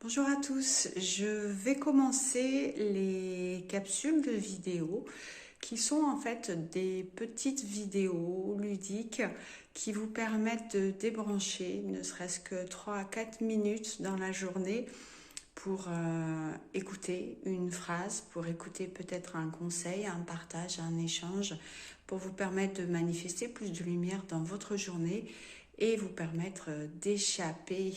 Bonjour à tous, je vais commencer les capsules de vidéos qui sont en fait des petites vidéos ludiques qui vous permettent de débrancher ne serait-ce que 3 à 4 minutes dans la journée pour écouter une phrase, pour écouter peut-être un conseil, un partage, un échange, pour vous permettre de manifester plus de lumière dans votre journée et vous permettre d'échapper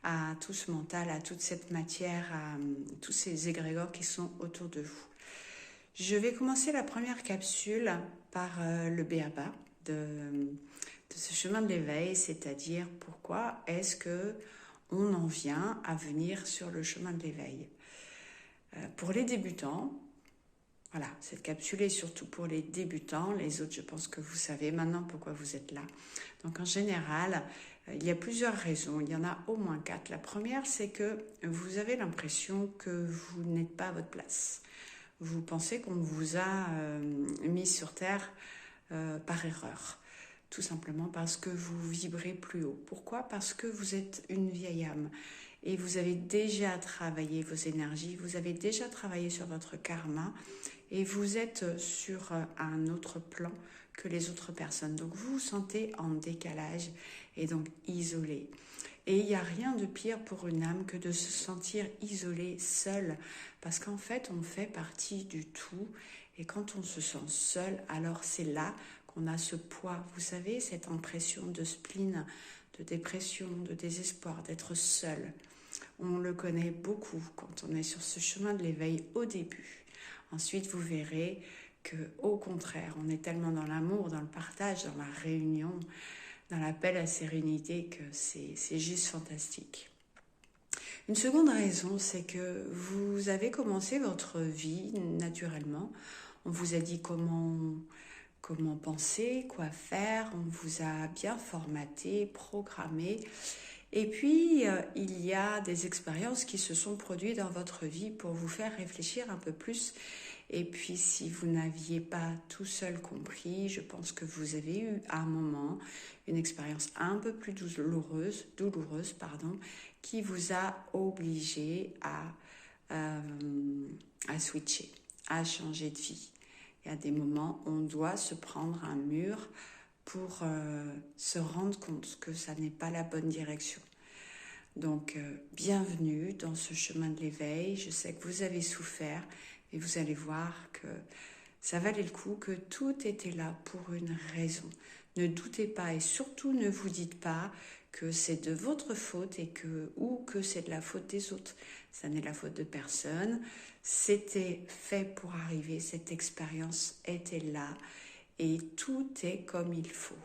à tout ce mental, à toute cette matière, à tous ces égrégores qui sont autour de vous. Je vais commencer la première capsule par le b.a.-ba de ce chemin de l'éveil, c'est-à-dire pourquoi est-ce que on en vient à venir sur le chemin de l'éveil. Pour les débutants, voilà, cette capsule est surtout pour les débutants. Les autres, je pense que vous savez maintenant pourquoi vous êtes là. Donc en général, il y a plusieurs raisons. Il y en a au moins 4. La première, c'est que vous avez l'impression que vous n'êtes pas à votre place. Vous pensez qu'on vous a mis sur Terre par erreur. Tout simplement parce que vous vibrez plus haut. Pourquoi ? Parce que vous êtes une vieille âme. Et vous avez déjà travaillé vos énergies, vous avez déjà travaillé sur votre karma et vous êtes sur un autre plan que les autres personnes. Donc vous vous sentez en décalage et donc isolé. Et il n'y a rien de pire pour une âme que de se sentir isolée, seule, parce qu'en fait on fait partie du tout et quand on se sent seul, alors c'est là qu'on a ce poids, vous savez, cette impression de spleen, de dépression, de désespoir, d'être seul. On le connaît beaucoup quand on est sur ce chemin de l'éveil au début. Ensuite, vous verrez que, au contraire, on est tellement dans l'amour, dans le partage, dans la réunion, dans l'appel à sérénité que c'est juste fantastique. Une seconde raison, c'est que vous avez commencé votre vie naturellement. On vous a dit comment penser, quoi faire, on vous a bien formaté, programmé. Et puis, il y a des expériences qui se sont produites dans votre vie pour vous faire réfléchir un peu plus. Et puis, si vous n'aviez pas tout seul compris, je pense que vous avez eu à un moment une expérience un peu plus douloureuse, qui vous a obligé à switcher, à changer de vie. Il y a des moments où on doit se prendre un mur pour se rendre compte que ça n'est pas la bonne direction. Donc, bienvenue dans ce chemin de l'éveil. Je sais que vous avez souffert, mais vous allez voir que ça valait le coup, que tout était là pour une raison. Ne doutez pas et surtout ne vous dites pas que c'est de votre faute ou que c'est de la faute des autres. Ça n'est la faute de personne. C'était fait pour arriver, cette expérience était là et tout est comme il faut.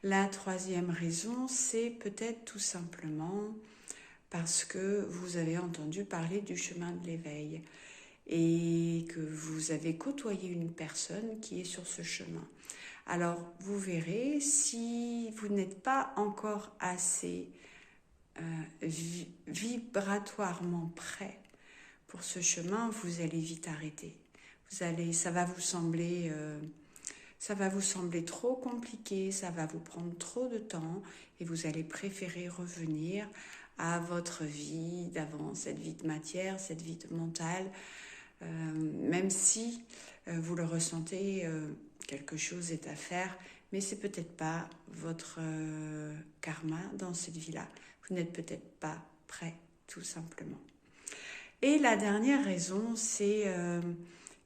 La troisième raison, c'est peut-être tout simplement parce que vous avez entendu parler du chemin de l'éveil et que vous avez côtoyé une personne qui est sur ce chemin. Alors, vous verrez, si vous n'êtes pas encore assez vibratoirement prêt pour ce chemin, vous allez vite arrêter. Ça va vous sembler trop compliqué, ça va vous prendre trop de temps et vous allez préférer revenir à votre vie d'avant, cette vie de matière, cette vie de mental, même si vous le ressentez, quelque chose est à faire, mais c'est peut-être pas votre karma dans cette vie-là. Vous n'êtes peut-être pas prêt, tout simplement. Et la dernière raison, c'est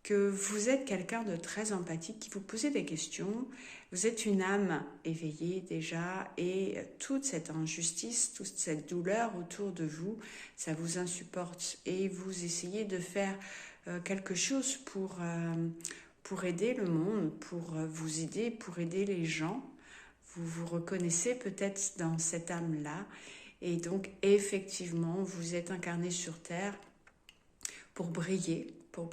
que vous êtes quelqu'un de très empathique, qui vous posez des questions. Vous êtes une âme éveillée déjà et toute cette injustice, toute cette douleur autour de vous, ça vous insupporte et vous essayez de faire quelque chose pour aider le monde, pour vous aider, pour aider les gens. Vous vous reconnaissez peut-être dans cette âme-là et donc effectivement, vous êtes incarné sur Terre pour briller pour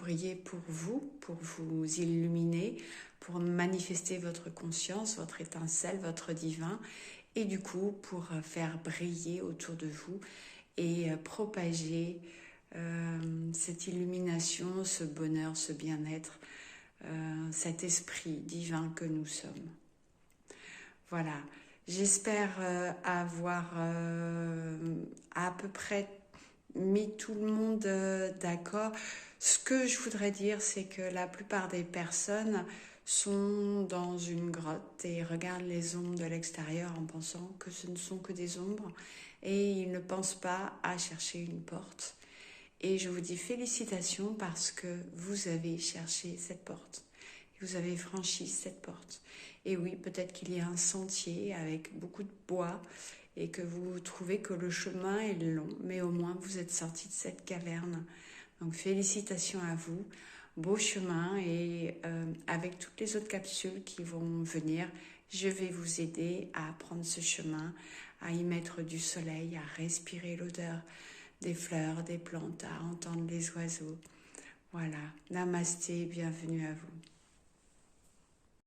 vous illuminer, pour manifester votre conscience, votre étincelle, votre divin, et du coup pour faire briller autour de vous et propager cette illumination, ce bonheur, ce bien-être, cet esprit divin que nous sommes. Voilà, j'espère avoir à peu près mis tout le monde d'accord. Ce que je voudrais dire, c'est que la plupart des personnes sont dans une grotte et regardent les ombres de l'extérieur en pensant que ce ne sont que des ombres et ils ne pensent pas à chercher une porte. Et je vous dis félicitations parce que vous avez cherché cette porte. Vous avez franchi cette porte. Et oui, peut-être qu'il y a un sentier avec beaucoup de bois et que vous trouvez que le chemin est long, mais au moins vous êtes sorti de cette caverne. Donc félicitations à vous, beau chemin et avec toutes les autres capsules qui vont venir, je vais vous aider à prendre ce chemin, à y mettre du soleil, à respirer l'odeur des fleurs, des plantes, à entendre les oiseaux. Voilà, namasté, bienvenue à vous.